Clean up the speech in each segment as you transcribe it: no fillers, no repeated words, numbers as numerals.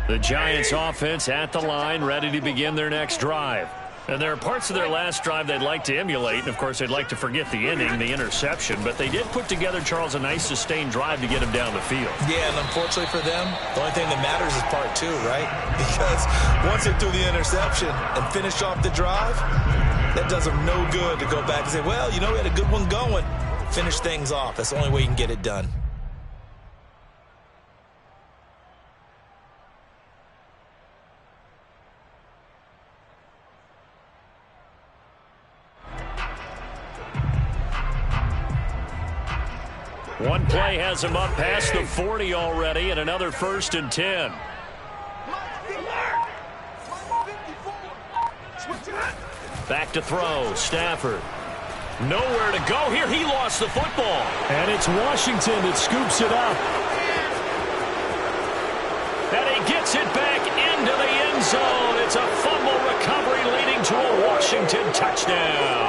The Giants offense at the line, ready to begin their next drive. And there are parts of their last drive they'd like to emulate, and of course they'd like to forget the ending, the interception, but they did put together, Charles, a nice sustained drive to get him down the field. Yeah, and unfortunately for them, the only thing that matters is part two, right? Because once they threw the interception and finished off the drive, that does them no good to go back and say, well, you know, we had a good one going. Finish things off. That's the only way you can get it done. One play has him up past the 40 already, and another 1st and 10. Back to throw, Stafford. Nowhere to go here. He lost the football. And it's Washington that scoops it up. And he gets it back into the end zone. It's a fumble recovery leading to a Washington touchdown.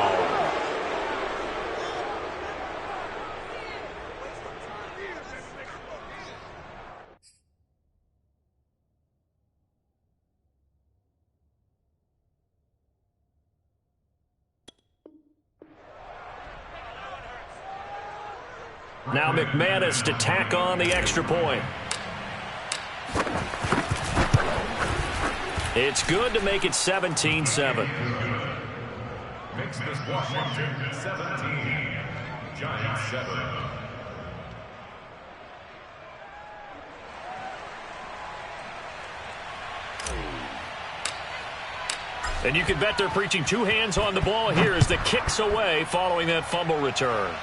Now McManus to tack on the extra point. It's good to make it 17-7. Makes this Washington 17, Giants 7. And you can bet they're preaching two hands on the ball here as the kick's away following that fumble return.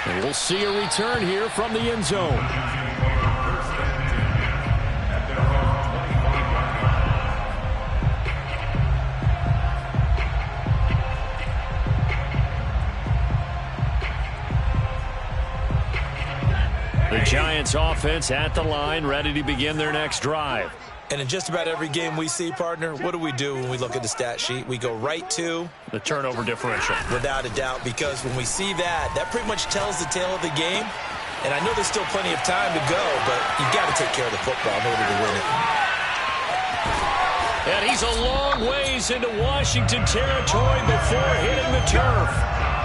And we'll see a return here from the end zone. The Giants offense at the line, ready to begin their next drive. And in just about every game we see, partner, what do we do when we look at the stat sheet? We go right to the turnover differential. Without a doubt, because when we see that, that pretty much tells the tale of the game. And I know there's still plenty of time to go, but you've got to take care of the football in order to win it. And he's a long ways into Washington territory before hitting the turf.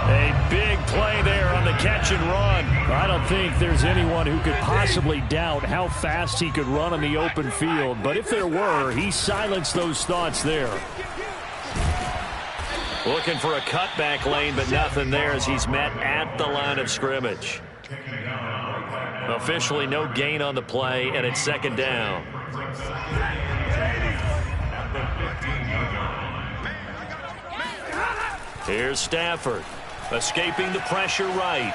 A big play there on the catch and run. I don't think there's anyone who could possibly doubt how fast he could run on the open field. But if there were, he silenced those thoughts there. Looking for a cutback lane, but nothing there as he's met at the line of scrimmage. Officially no gain on the play, and it's 2nd down. Here's Stafford. Escaping the pressure right.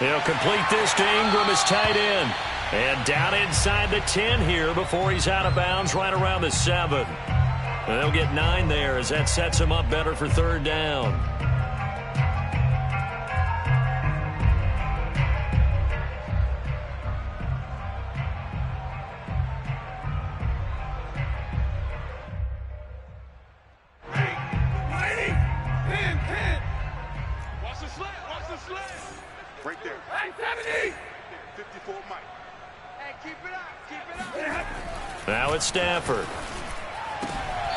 He'll complete this to Ingram as tight end. And down inside the 10 here before he's out of bounds right around the 7. And they'll get 9 there as that sets him up better for 3rd down. Right there. 54 Mike. Hey, keep it up. Now it's Stafford.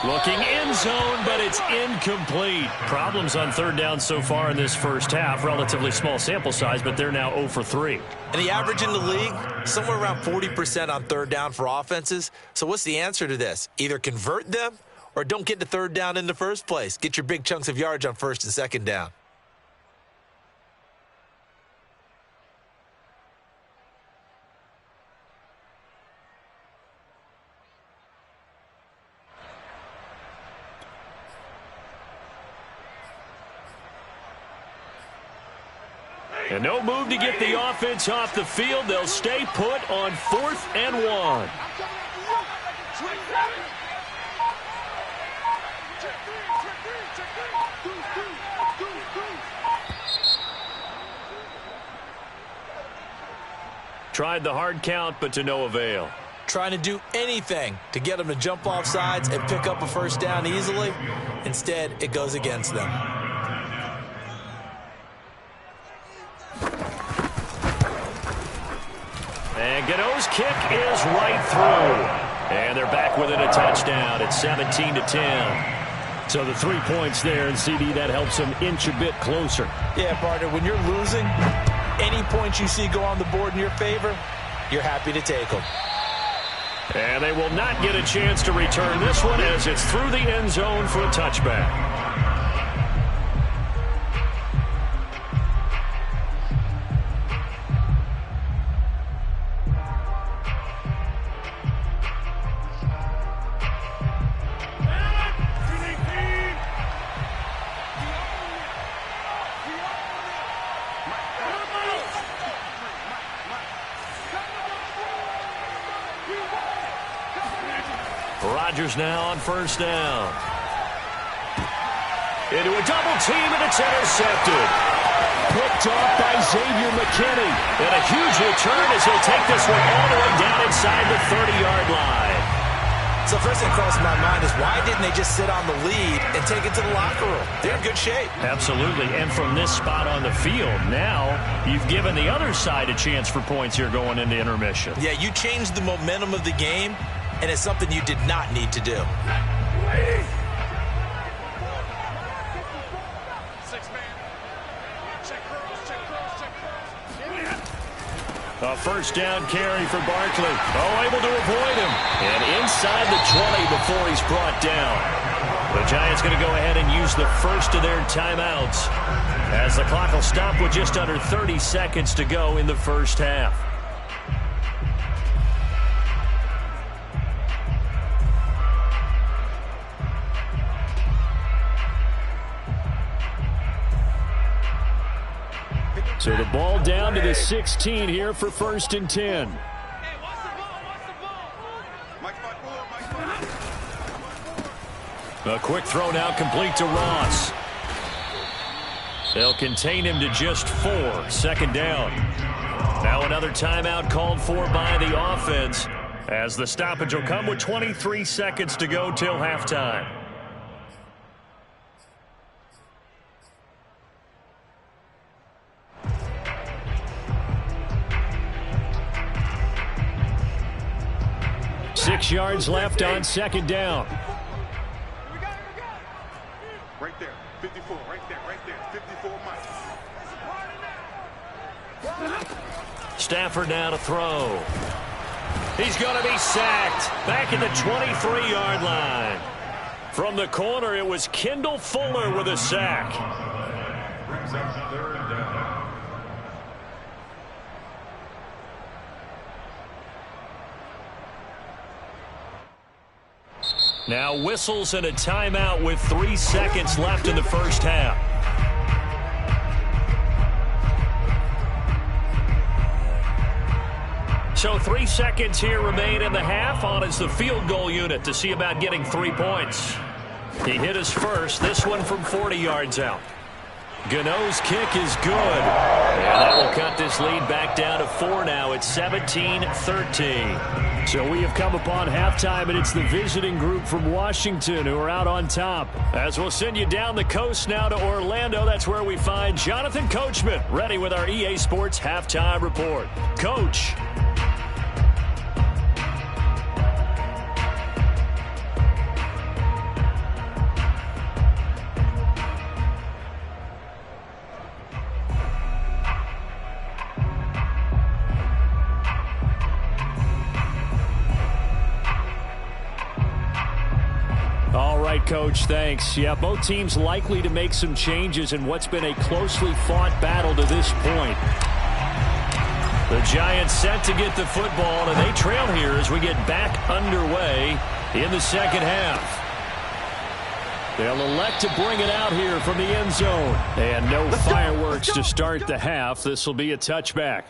Looking end zone, but it's incomplete. Problems on 3rd down so far in this first half. Relatively small sample size, but they're now 0 for 3. And the average in the league, somewhere around 40% on 3rd down for offenses. So what's the answer to this? Either convert them or don't get to 3rd down in the first place. Get your big chunks of yards on 1st and 2nd down. And no move to get the offense off the field. They'll stay put on 4th and 1. Tried the hard count, but to no avail. Trying to do anything to get them to jump off sides and pick up a 1st down easily. Instead, it goes against them. Gano's kick is right through. And they're back within a touchdown at 17-10. So the 3 points there, and CD, that helps them inch a bit closer. Yeah, partner, when you're losing, any points you see go on the board in your favor, you're happy to take them. And they will not get a chance to return this one as it's through the end zone for a touchback. Rodgers now on first down. Into a double team, and it's intercepted. Picked off by Xavier McKinney. And a huge return as he'll take this one all the way down inside the 30-yard line. So first thing crossed my mind is why didn't they just sit on the lead and take it to the locker room? They're in good shape. Absolutely. And from this spot on the field, now you've given the other side a chance for points here going into intermission. Yeah, you changed the momentum of the game, and it's something you did not need to do. A first down carry for Barkley. Oh, able to avoid him. And inside the 20 before he's brought down. The Giants going to go ahead and use the first of their timeouts as the clock will stop with just under 30 seconds to go in the first half. So the ball down to the 16 here for first and 10. A quick throw now complete to Ross. They'll contain him to just 4. Second down. Now another timeout called for by the offense as the stoppage will come with 23 seconds to go till halftime. Six yards left on second down. Right there, 54, right there, 54 miles. Stafford now to throw. He's going to be sacked. Back at the 23-yard line. From the corner, it was Kendall Fuller with a sack. Brings up third down. Now whistles and a timeout with 3 seconds left in the first half. So 3 seconds here remain in the half. On is the field goal unit to see about getting 3 points. He hit his first, this one from 40 yards out. Gano's kick is good. And that will cut this lead back down to 4 now. It's 17-13. So we have come upon halftime, and it's the visiting group from Washington who are out on top. As we'll send you down the coast now to Orlando, that's where we find Jonathan Coachman, ready with our EA Sports Halftime Report. Coach. Coach, thanks. Yeah, both teams likely to make some changes in what's been a closely fought battle to this point. The Giants set to get the football, and they trail here as we get back underway in the second half. They'll elect to bring it out here from the end zone. And no fireworks to start the half. This will be a touchback.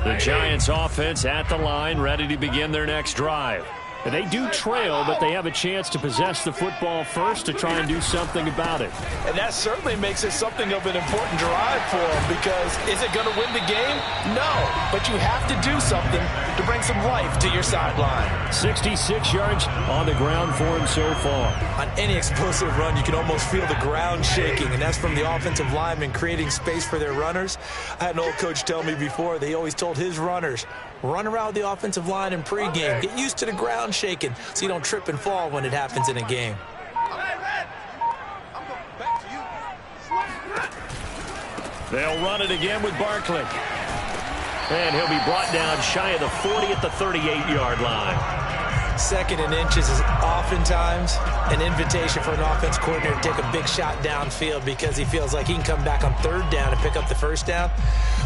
The Giants offense at the line, ready to begin their next drive. And they do trail, but they have a chance to possess the football first to try and do something about it. And that certainly makes it something of an important drive for them, because is it going to win the game? No, but you have to do something to bring some life to your sideline. 66 yards on the ground for him so far. On any explosive run, you can almost feel the ground shaking, and that's from the offensive linemen creating space for their runners. I had an old coach tell me before, they always told his runners, run around the offensive line in pregame. Get used to the ground shaking so you don't trip and fall when it happens in a game. They'll run it again with Barkley. And he'll be brought down shy of the 40 at the 38-yard line. Second and inches is oftentimes an invitation for an offense coordinator to take a big shot downfield because he feels like he can come back on third down and pick up the first down.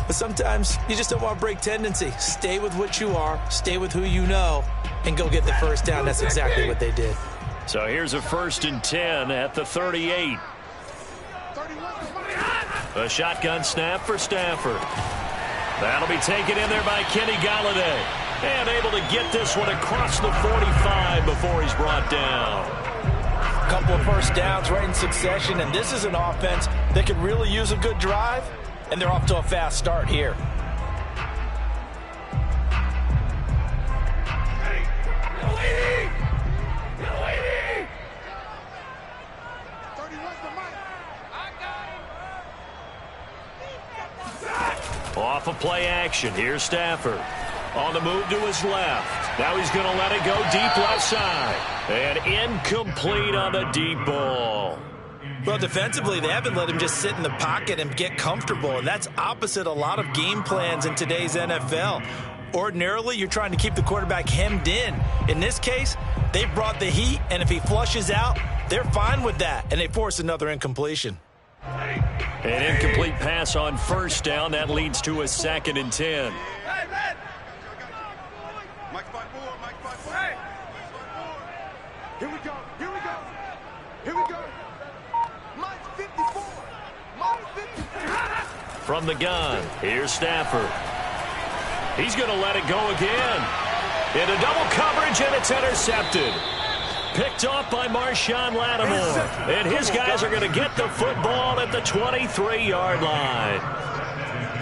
But sometimes you just don't want to break tendency. Stay with what you are, stay with who you know, and go get the first down. That's exactly what they did. So here's a 1st and 10 at the 38. A shotgun snap for Stafford. That'll be taken in there by Kenny Golladay. And able to get this one across the 45 before he's brought down. A couple of first downs right in succession, and this is an offense that could really use a good drive, and they're off to a fast start here. Off of play action. Here's Stafford. On the move to his left. Now he's going to let it go deep left side. And incomplete on the deep ball. Well, defensively, they haven't let him just sit in the pocket and get comfortable, and that's opposite a lot of game plans in today's NFL. Ordinarily, you're trying to keep the quarterback hemmed in. In this case, they brought the heat, and if he flushes out, they're fine with that, and they force another incompletion. An incomplete pass on first down. That leads to a 2nd and 10. Here we go. Here we go. Here we go. Mike 54. Mike 54. From the gun, here's Stafford. He's going to let it go again. Into double coverage, and it's intercepted. Picked off by Marshawn Lattimore. And his guys are going to get the football at the 23-yard line.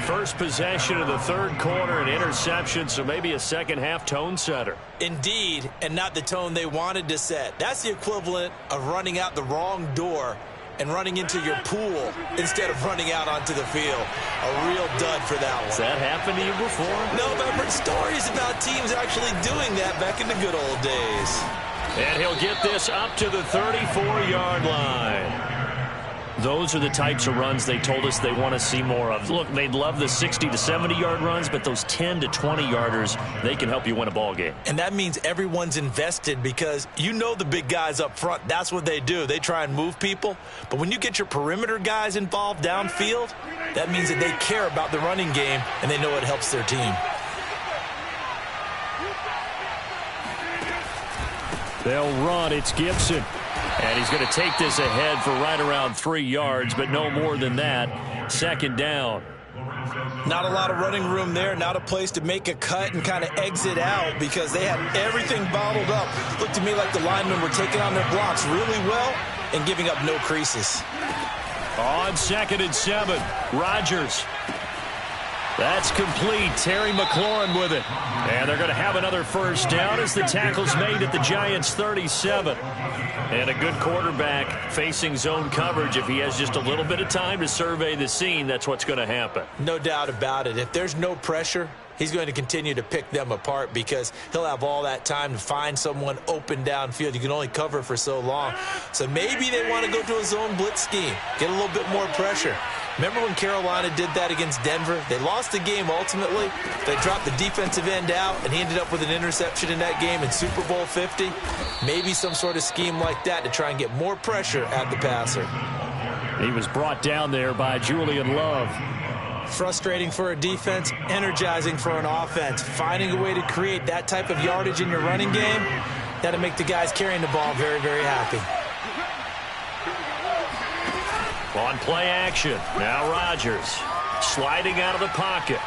First possession of the third quarter, an interception, so maybe a second-half tone setter. Indeed, and not the tone they wanted to set. That's the equivalent of running out the wrong door and running into your pool instead of running out onto the field. A real dud for that one. Has that happened to you before? No, but I've heard stories about teams actually doing that back in the good old days. And he'll get this up to the 34-yard line. Those are the types of runs they told us they want to see more of. Look, they'd love the 60 to 70-yard runs, but those 10 to 20-yarders, they can help you win a ball game. And that means everyone's invested because you know the big guys up front, that's what they do. They try and move people. But when you get your perimeter guys involved downfield, that means that they care about the running game and they know it helps their team. They'll run. It's Gibson. And he's going to take this ahead for right around 3 yards, but no more than that. 2nd down. Not a lot of running room there, not a place to make a cut and kind of exit out because they had everything bottled up. Looked to me like the linemen were taking on their blocks really well and giving up no creases. On 2nd and 7, Rodgers. That's complete. Terry McLaurin with it. And they're going to have another first down as the tackle's made at the Giants' 37. And a good quarterback facing zone coverage. If he has just a little bit of time to survey the scene, that's what's going to happen. No doubt about it. If there's no pressure, he's going to continue to pick them apart because he'll have all that time to find someone open downfield. You can only cover for so long. So maybe they want to go to a zone blitz scheme, get a little bit more pressure. Remember when Carolina did that against Denver? They lost the game ultimately. They dropped the defensive end out, and he ended up with an interception in that game in Super Bowl 50. Maybe some sort of scheme like that to try and get more pressure at the passer. He was brought down there by Julian Love. Frustrating for a defense, energizing for an offense. Finding a way to create that type of yardage in your running game, that'll make the guys carrying the ball very, very happy. On play action, now Rodgers sliding out of the pocket.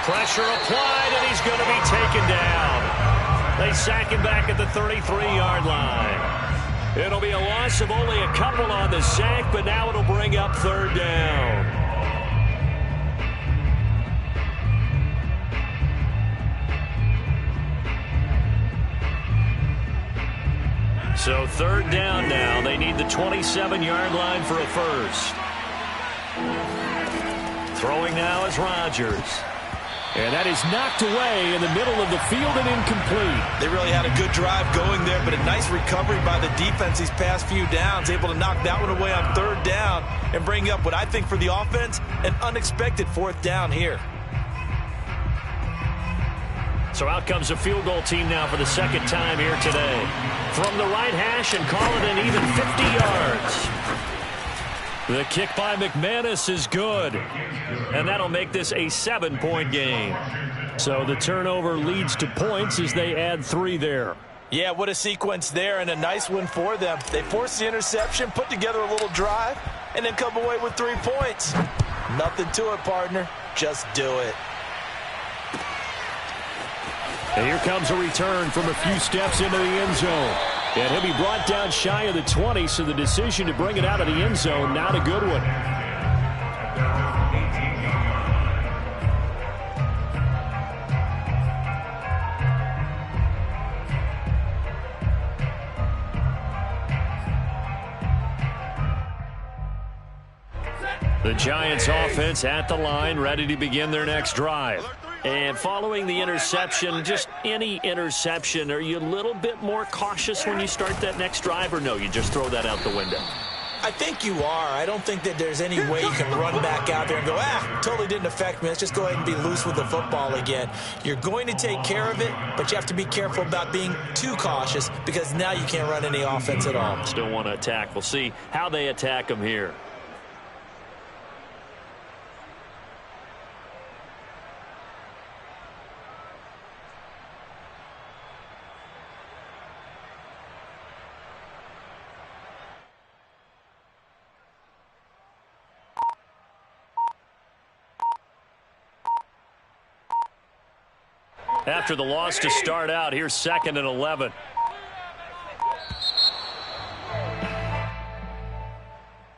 Pressure applied, and he's going to be taken down. They sack him back at the 33-yard line. It'll be a loss of only a couple on the sack, but now it'll bring up third down. So third down now. They need the 27-yard line for a first. Throwing now is Rodgers. And that is knocked away in the middle of the field and incomplete. They really had a good drive going there, but a nice recovery by the defense these past few downs, able to knock that one away on third down and bring up what I think for the offense, an unexpected fourth down here. So out comes a field goal team now for the second time here today. From the right hash and call it an even 50 yards. The kick by McManus is good. And that'll make this a 7-point game. So the turnover leads to points as they add 3 there. Yeah, what a sequence there, and a nice one for them. They forced the interception, put together a little drive, and then come away with 3 points. Nothing to it, partner. Just do it. And here comes a return from a few steps into the end zone. And he'll be brought down shy of the 20, so the decision to bring it out of the end zone, not a good one. The Giants offense at the line, ready to begin their next drive. And following the interception, just any interception, are you a little bit more cautious when you start that next drive, or no, you just throw that out the window? I think you are. I don't think that there's any way you can run back out there and go, totally didn't affect me. Let's just go ahead and be loose with the football again. You're going to take care of it, but you have to be careful about being too cautious because now you can't run any offense at all. Still want to attack. We'll see how they attack them here. After the loss to start out, here's 2nd and 11.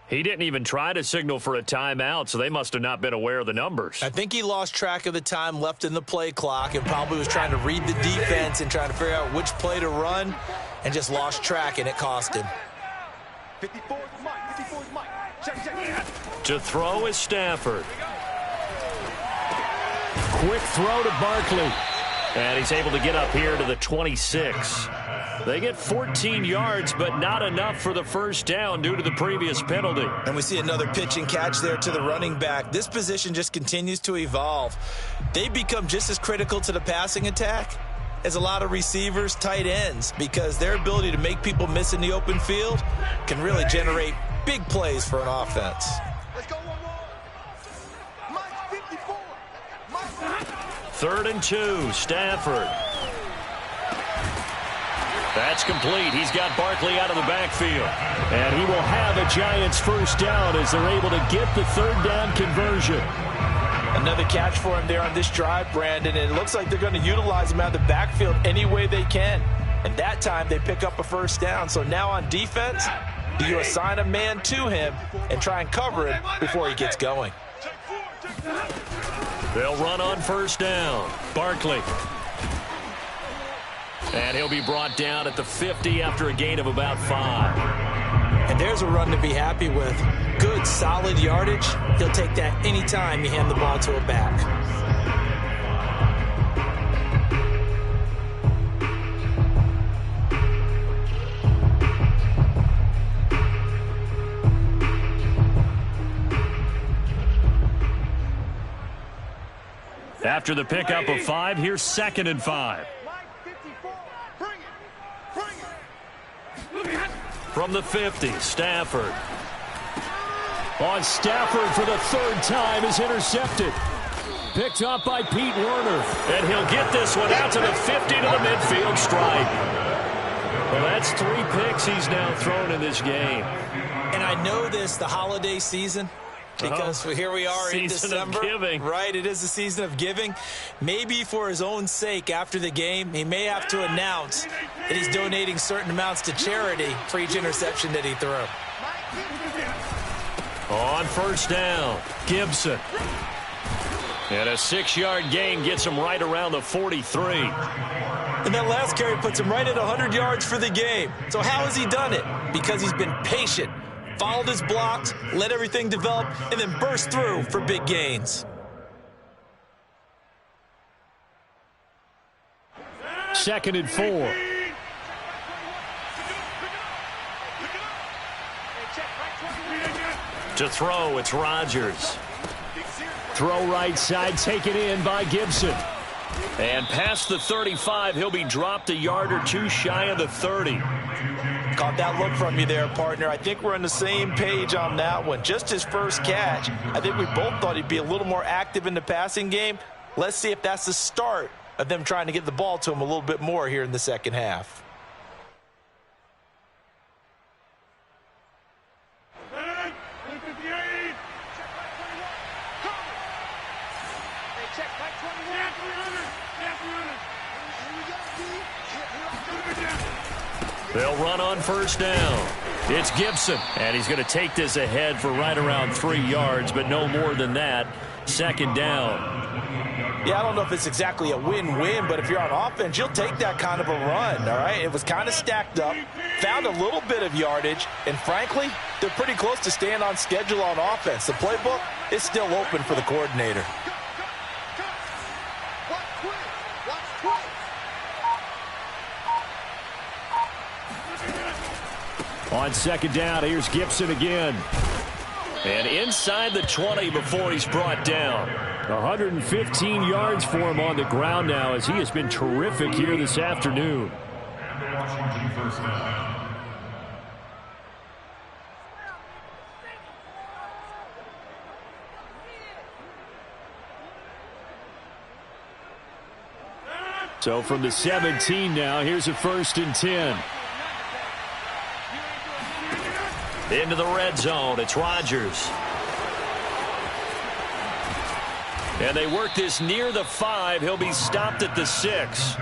He didn't even try to signal for a timeout, so they must have not been aware of the numbers. I think he lost track of the time left in the play clock and probably was trying to read the defense and trying to figure out which play to run and just lost track, and it cost him. 54 is Mike. 54 is Mike. Check. To throw is Stafford. Quick throw to Barkley. And he's able to get up here to the 26. They get 14 yards, but not enough for the first down due to the previous penalty. And we see another pitch and catch there to the running back. This position just continues to evolve. They become just as critical to the passing attack as a lot of receivers, tight ends, because their ability to make people miss in the open field can really generate big plays for an offense. Let's go one more. Mike 54. Mike. 3rd and 2, Stafford. That's complete. He's got Barkley out of the backfield. And he will have a Giants first down as they're able to get the 3rd down conversion. Another catch for him there on this drive, Brandon, and it looks like they're going to utilize him out of the backfield any way they can. And that time they pick up a first down. So now on defense, do you assign a man to him and try and cover it before he gets going? They'll run on first down. Barkley. And he'll be brought down at the 50 after a gain of about 5. And there's a run to be happy with. Good, solid yardage. He'll take that anytime you hand the ball to a back. After the pickup of 5, here's 2nd and 5. From the 50, Stafford. On Stafford for the 3rd time is intercepted. Picked up by Pete Werner. And he'll get this one out to the 50 to the midfield stripe. Well, that's 3 picks he's now thrown in this game. And I know this, the holiday season, Because here we are in December, right? It is the season of giving. Maybe for his own sake after the game, he may have to announce that he's donating certain amounts to charity for each interception that he threw. On first down, Gibson. And a 6-yard gain gets him right around the 43. And that last carry puts him right at 100 yards for the game. So how has he done it? Because he's been patient, followed his blocks, let everything develop, and then burst through for big gains. Second and 4. To throw, it's Rodgers. Throw right side, taken in by Gibson. And past the 35, he'll be dropped a yard or two shy of the 30. Caught that look from you there, partner. I think we're on the same page on that one. Just his first catch. I think we both thought he'd be a little more active in the passing game. Let's see if that's the start of them trying to get the ball to him a little bit more here in the second half. They'll run on first down. It's Gibson, and he's going to take this ahead for right around 3 yards, but no more than that. Second down. Yeah, I don't know if it's exactly a win-win, but if you're on offense, you'll take that kind of a run, all right? It was kind of stacked up, found a little bit of yardage, and frankly, they're pretty close to staying on schedule on offense. The playbook is still open for the coordinator. On second down, here's Gibson again. And inside the 20 before he's brought down. 115 yards for him on the ground now as he has been terrific here this afternoon. So from the 17 now, here's a 1st and 10. Into the red zone, it's Rodgers. And they work this near the 5. He'll be stopped at the 6.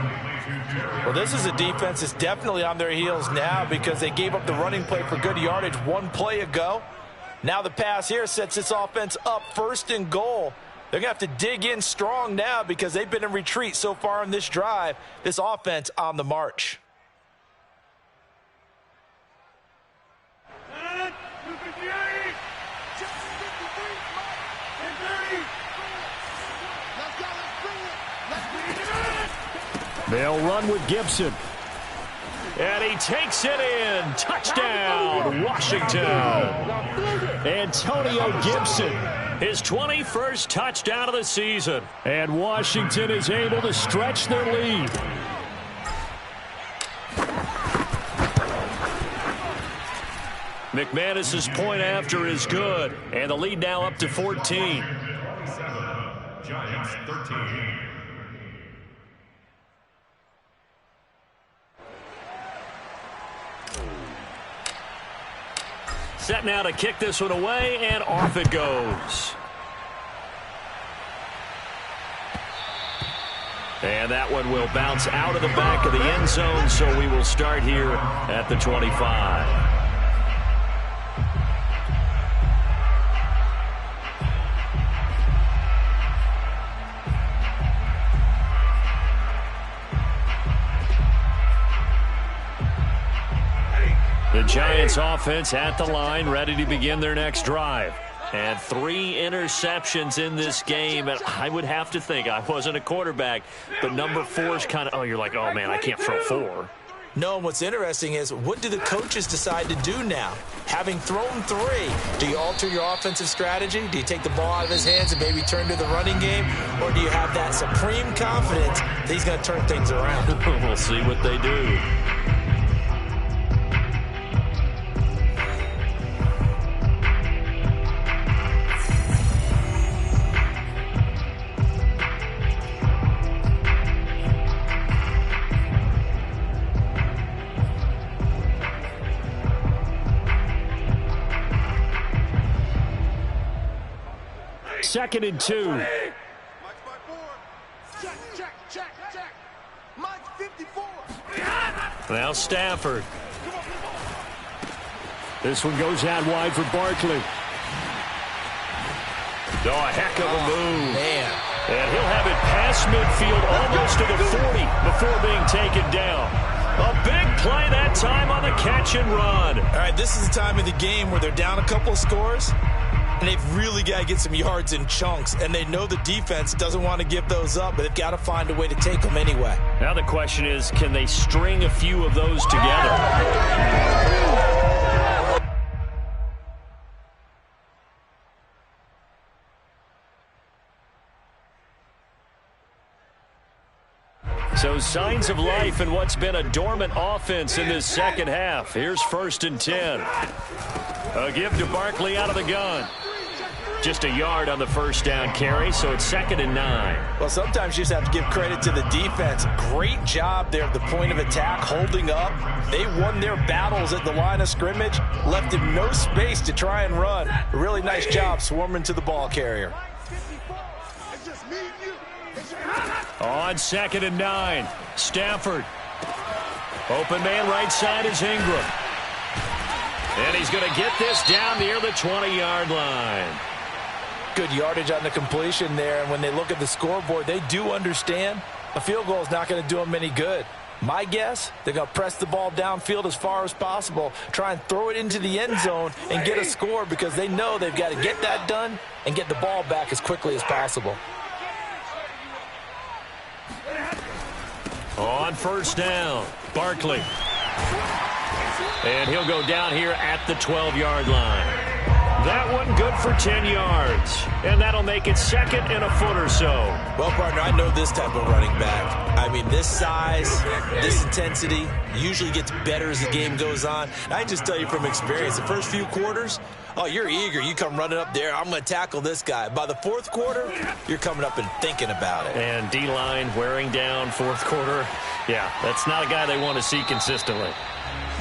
Well, this is a defense that's definitely on their heels now because they gave up the running play for good yardage one play ago. Now the pass here sets this offense up 1st and goal. They're going to have to dig in strong now because they've been in retreat so far on this drive. This offense on the march. They'll run with Gibson. And he takes it in. Touchdown, Washington. Antonio Gibson, his 21st touchdown of the season. And Washington is able to stretch their lead. McManus's point after is good. And the lead now up to 14. Giants 13. Set now to kick this one away, and off it goes. And that one will bounce out of the back of the end zone, so we will start here at the 25. The Giants offense at the line, ready to begin their next drive. And 3 interceptions in this game. And I would have to think, I wasn't a quarterback, but number 4 is kind of, oh, you're like, oh, man, I can't throw 4. No, what's interesting is what do the coaches decide to do now? Having thrown 3, do you alter your offensive strategy? Do you take the ball out of his hands and maybe turn to the running game? Or do you have that supreme confidence that he's going to turn things around? We'll see what they do. 2nd and 2. Mike's by 4. Check, check, check, check. Mike's 54. Now Stafford. This one goes out wide for Barkley. Oh, a heck of a move. Man. And he'll have it past midfield almost to the 40 before being taken down. A big play that time on the catch and run. All right, this is the time of the game where they're down a couple of scores, and they've really got to get some yards in chunks, and they know the defense doesn't want to give those up, but they've got to find a way to take them anyway. Now the question is, can they string a few of those together? So signs of life in what's been a dormant offense in this second half. Here's 1st and 10. A give to Barkley out of the gun. Just a yard on the first down carry, so it's 2nd and 9. Well, sometimes you just have to give credit to the defense. Great job there at the point of attack, holding up. They won their battles at the line of scrimmage, left him no space to try and run. A really nice job swarming to the ball carrier. It's just me and you. On 2nd and 9, Stafford. Open man right side is Ingram. And he's going to get this down near the 20-yard line. Good yardage on the completion there, and when they look at the scoreboard, they do understand a field goal is not going to do them any good. My guess, they're going to press the ball downfield as far as possible, try and throw it into the end zone and get a score because they know they've got to get that done and get the ball back as quickly as possible. On 1st down, Barkley. And he'll go down here at the 12-yard line. That one good for 10 yards. And that'll make it 2nd and a foot or so. Well, partner, I know this type of running back. I mean, this size, this intensity usually gets better as the game goes on. And I can just tell you from experience, the first few quarters, oh, you're eager. You come running up there. I'm going to tackle this guy. By the 4th quarter, you're coming up and thinking about it. And D-line wearing down 4th quarter. Yeah, that's not a guy they want to see consistently.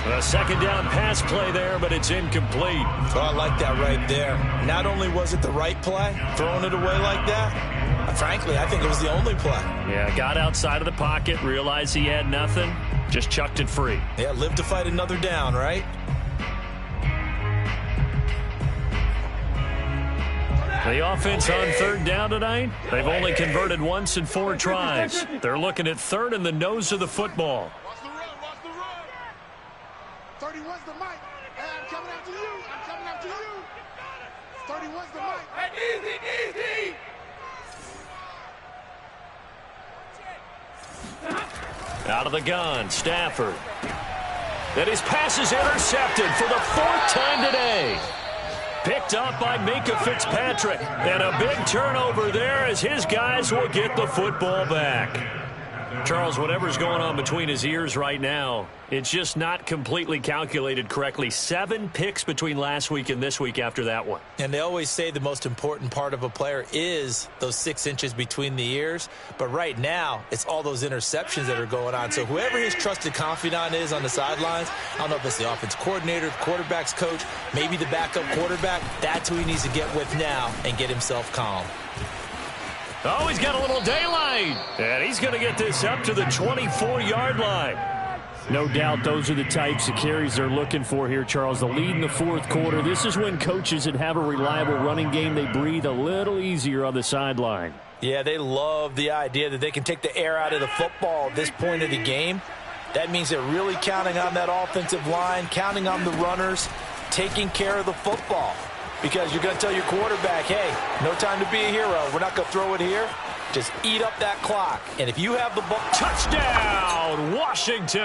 A 2nd down pass play there, but it's incomplete. Oh, I like that right there. Not only was it the right play, throwing it away like that, frankly, I think it was the only play. Yeah, got outside of the pocket, realized he had nothing, just chucked it free. Yeah, live to fight another down, right? The offense on 3rd down tonight, they've only converted once in 4 tries. They're looking at 3rd in the nose of the football. Watch the run, watch the run. 31's the mic. Hey, I'm coming after you. I'm coming after you. 31's the mic. Hey, easy, easy. Out of the gun, Stafford. And his pass is intercepted for the 4th time today. Picked up by Minkah Fitzpatrick. And a big turnover there as his guys will get the football back. Charles, whatever's going on between his ears right now, it's just not completely calculated correctly. 7 picks between last week and this week after that one. And they always say the most important part of a player is those 6 inches between the ears. But right now, it's all those interceptions that are going on. So whoever his trusted confidant is on the sidelines, I don't know if it's the offense coordinator, the quarterback's coach, maybe the backup quarterback, that's who he needs to get with now and get himself calm. Oh, he's got a little daylight. And he's going to get this up to the 24-yard line. No doubt those are the types of carries they're looking for here, Charles. The lead in the 4th quarter. This is when coaches that have a reliable running game, they breathe a little easier on the sideline. Yeah, they love the idea that they can take the air out of the football at this point of the game. That means they're really counting on that offensive line, counting on the runners, taking care of the football. Because you're going to tell your quarterback, hey, no time to be a hero. We're not going to throw it here. Just eat up that clock. And if you have the ball... Touchdown, Washington.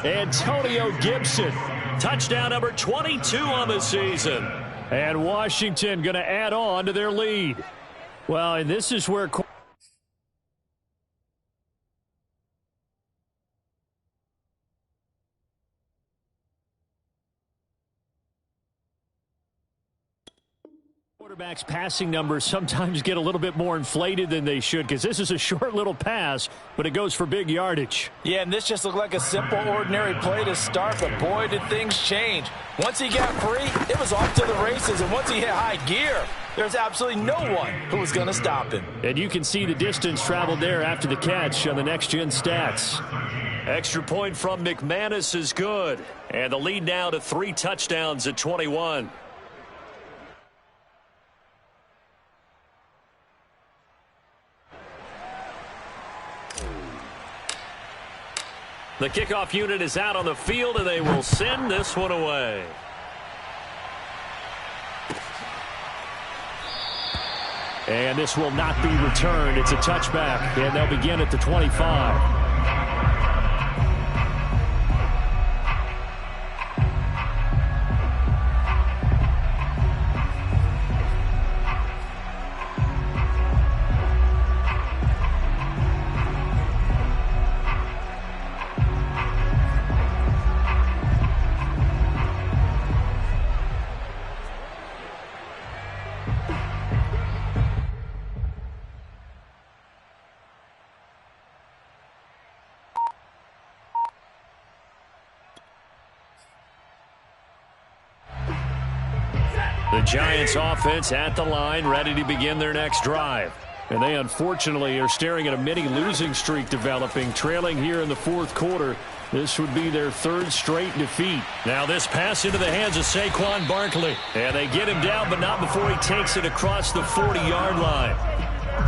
Antonio Gibson. Touchdown number 22 on the season. And Washington going to add on to their lead. Well, and this is where... Quarterbacks' passing numbers sometimes get a little bit more inflated than they should because this is a short little pass, but it goes for big yardage. Yeah, and this just looked like a simple, ordinary play to start, but boy, did things change. Once he got free, it was off to the races, and once he hit high gear, there's absolutely no one who was going to stop him. And you can see the distance traveled there after the catch on the next-gen stats. Extra point from McManus is good, and the lead now to 3 touchdowns at 21. The kickoff unit is out on the field, and they will send this one away. And this will not be returned. It's a touchback, and they'll begin at the 25. The Giants offense at the line, ready to begin their next drive. And they unfortunately are staring at a mini losing streak developing, trailing here in the fourth quarter. This would be their 3rd straight defeat. Now this pass into the hands of Saquon Barkley. And they get him down, but not before he takes it across the 40-yard line.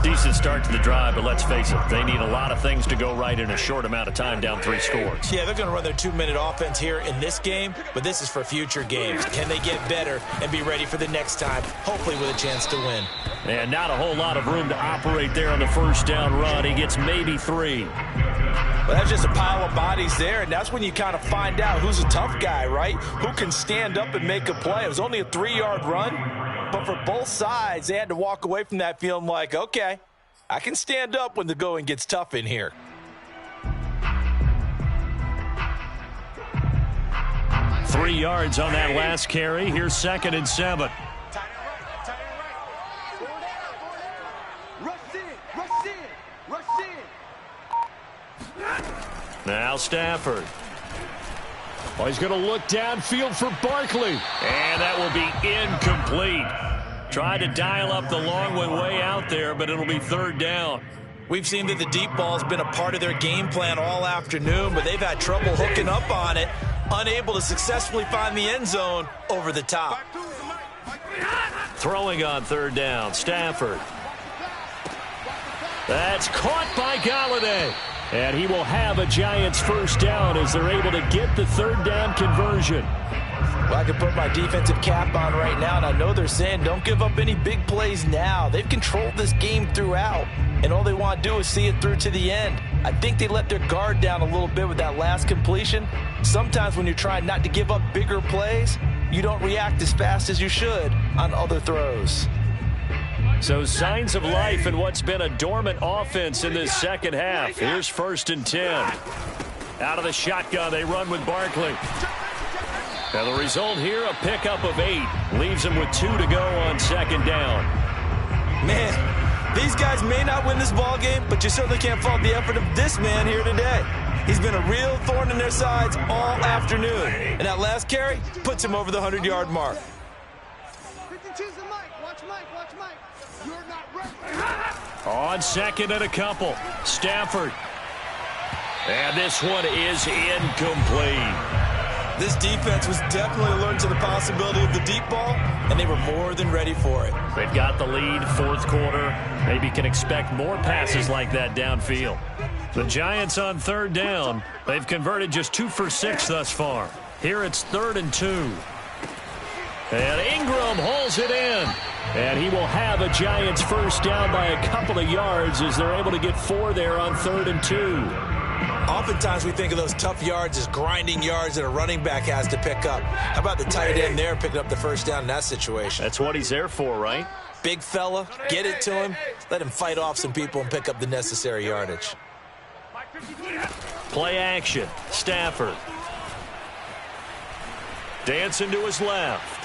Decent start to the drive, but let's face it, they need a lot of things to go right in a short amount of time, down 3 scores. Yeah, they're going to run their 2-minute offense here in this game, but this is for future games. Can they get better and be ready for the next time, hopefully with a chance to win? And not a whole lot of room to operate there on the first down run. He gets maybe 3. Well, that's just a pile of bodies there, and that's when you kind of find out who's a tough guy, right? Who can stand up and make a play. It was only a 3-yard run. But for both sides, they had to walk away from that feeling like, okay, I can stand up when the going gets tough in here. Three yards on that last carry. Here's 2nd and 7. Now Stafford. Oh, he's going to look downfield for Barkley. And that will be incomplete. Tried to dial up the long one way out there, but it'll be 3rd down. We've seen that the deep ball has been a part of their game plan all afternoon, but they've had trouble hooking up on it, unable to successfully find the end zone over the top. Throwing on 3rd down, Stafford. That's caught by Galladay. And he will have a Giants 1st down as they're able to get the 3rd down conversion. Well, I can put my defensive cap on right now, and I know they're saying don't give up any big plays now. They've controlled this game throughout, and all they want to do is see it through to the end. I think they let their guard down a little bit with that last completion. Sometimes when you're trying not to give up bigger plays, you don't react as fast as you should on other throws. So signs of life in what's been a dormant offense in this second half. Here's 1st and 10. Out of the shotgun, they run with Barkley. Now the result here, a pickup of 8. Leaves them with 2 to go on 2nd down. Man, these guys may not win this ball game, but you certainly can't fault the effort of this man here today. He's been a real thorn in their sides all afternoon. And that last carry puts him over the 100-yard mark. On 2nd and a couple, Stafford. And this one is incomplete. This defense was definitely alert to the possibility of the deep ball, and they were more than ready for it. They've got the lead, 4th quarter. Maybe can expect more passes like that downfield. The Giants on 3rd down. They've converted just 2 for 6 thus far. Here it's 3rd and 2. And Ingram hauls it in. And he will have a Giants 1st down by a couple of yards as they're able to get 4 there on 3rd and 2. Oftentimes we think of those tough yards as grinding yards that a running back has to pick up. How about the tight end there picking up the 1st down in that situation? That's what he's there for, right? Big fella, get it to him, let him fight off some people and pick up the necessary yardage. Play action, Stafford. Dancing to his left.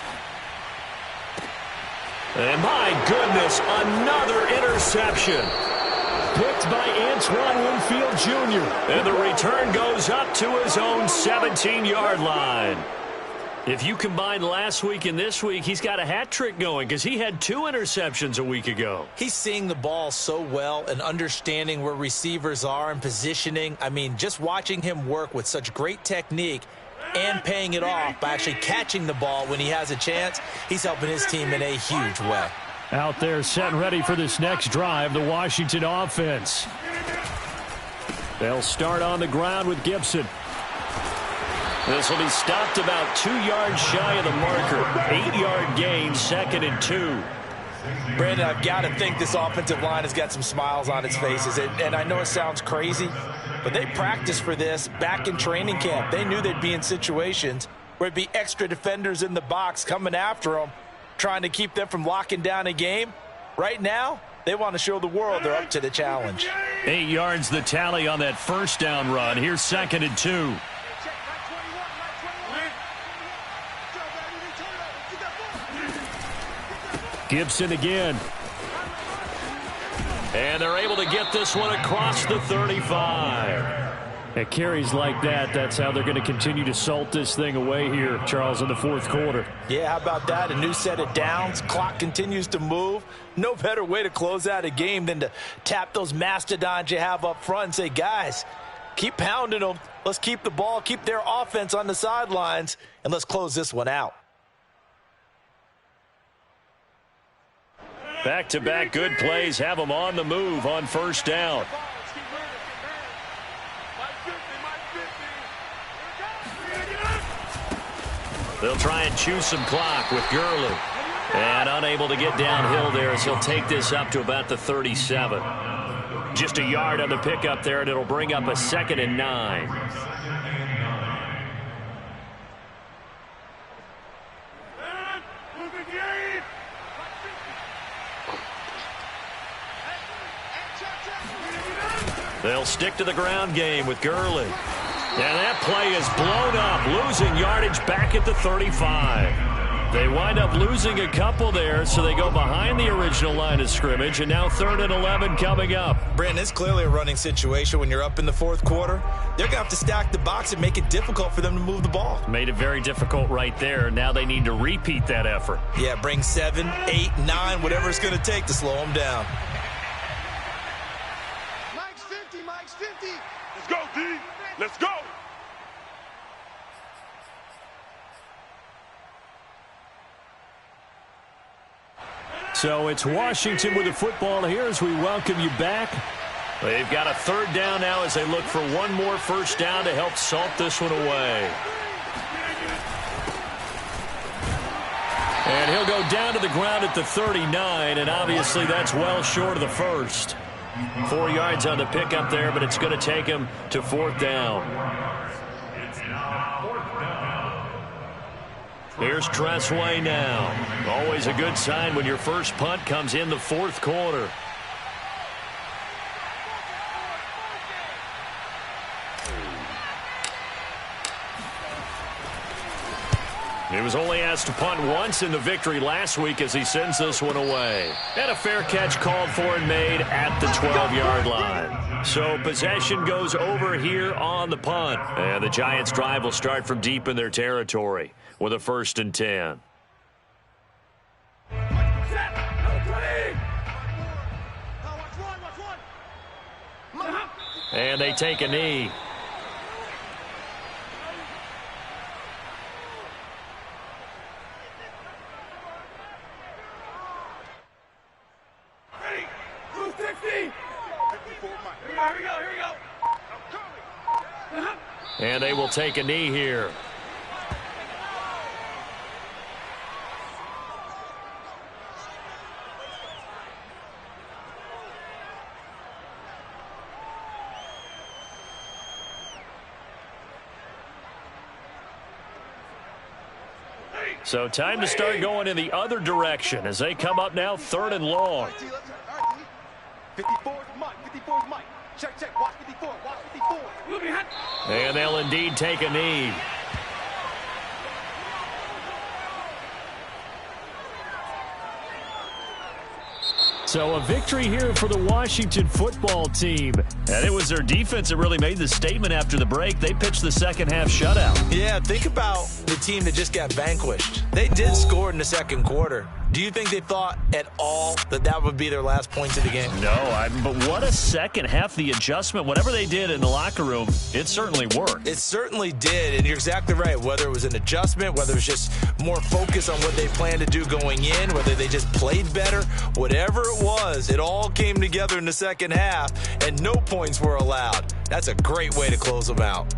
And my goodness, another interception. Picked by Antoine Winfield Jr. And the return goes up to his own 17-yard line. If you combine last week and this week, he's got a hat trick going because he had 2 interceptions a week ago. He's seeing the ball so well and understanding where receivers are and positioning. I mean, just watching him work with such great technique and paying it off by actually catching the ball when he has a chance, he's helping his team in a huge way. Out there set and ready for this next drive, the Washington offense. They'll start on the ground with Gibson. This will be stopped about 2 yards shy of the marker. 8-yard gain, 2nd and 2. Brandon, I've got to think this offensive line has got some smiles on its faces. And I know it sounds crazy, but they practiced for this back in training camp. They knew they'd be in situations where it'd be extra defenders in the box coming after them, trying to keep them from locking down a game. Right now, they want to show the world they're up to the challenge. 8 yards the tally on that first down run. Here's 2nd and 2. Gibson again. And they're able to get this one across the 35. At carries like that, that's how they're going to continue to salt this thing away here, Charles, in the 4th quarter. Yeah, how about that? A new set of downs. Clock continues to move. No better way to close out a game than to tap those mastodons you have up front and say, guys, keep pounding them. Let's keep the ball, keep their offense on the sidelines, and let's close this one out. Back-to-back good plays have them on the move on first down. They'll try and chew some clock with Gurley. And unable to get downhill there as he'll take this up to about the 37. Just a yard on the pickup there, and it'll bring up a 2nd and 9. They'll stick to the ground game with Gurley. And that play is blown up, losing yardage back at the 35. They wind up losing a couple there, so they go behind the original line of scrimmage, and now 3rd and 11 coming up. Brandon, it's clearly a running situation when you're up in the 4th quarter. They're going to have to stack the box and make it difficult for them to move the ball. Made it very difficult right there. Now they need to repeat that effort. Yeah, bring 7, 8, 9, whatever it's going to take to slow them down. Mike's 50. Let's go, D. Let's go. So it's Washington with the football here as we welcome you back. They've got a 3rd down now as they look for one more first down to help salt this one away. And he'll go down to the ground at the 39, and obviously that's well short of the first. 4 yards on the pickup there, but it's going to take him to 4th down. Here's Tressway now. Always a good sign when your first punt comes in the 4th quarter. He was only asked to punt once in the victory last week as he sends this one away. And a fair catch called for and made at the 12-yard line. So possession goes over here on the punt. And the Giants' drive will start from deep in their territory with a 1st and 10. And they take a knee. And they will take a knee here. So time to start going in the other direction as they come up now 3rd and long. 54's Mike. Check. Watch 54. And they'll indeed take a knee. So a victory here for the Washington football team. And it was their defense that really made the statement after the break. They pitched the second half shutout. Yeah, think about the team that just got vanquished. They did score in the second quarter. Do you think they thought at all that that would be their last points of the game? No, but what a second half. The adjustment, whatever they did in the locker room, it certainly worked. It certainly did, and you're exactly right. Whether it was an adjustment, whether it was just more focus on what they planned to do going in, whether they just played better, whatever it was, it all came together in the second half, and no points were allowed. That's a great way to close them out.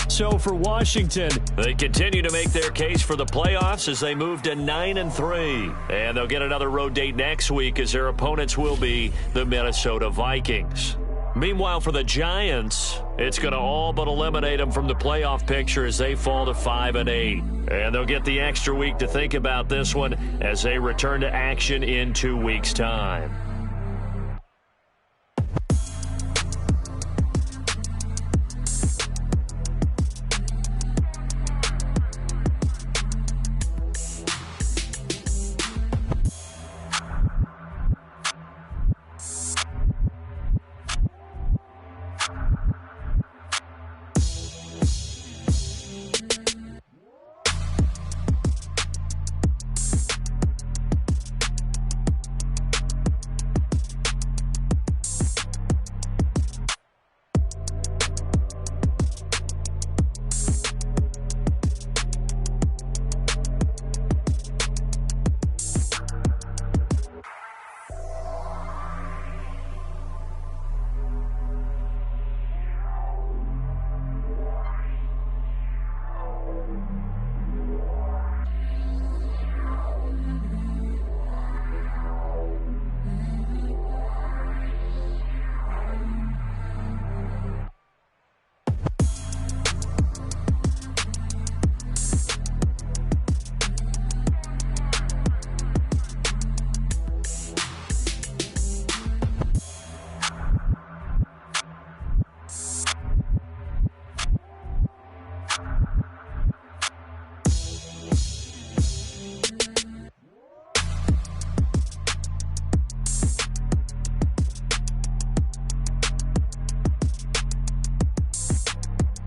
So for Washington, they continue to make their case for the playoffs as they move to 9-3. And they'll get another road date next week as their opponents will be the Minnesota Vikings. Meanwhile, for the Giants, it's going to all but eliminate them from the playoff picture as they fall to 5-8. And they'll get the extra week to think about this one as they return to action in 2 weeks' time.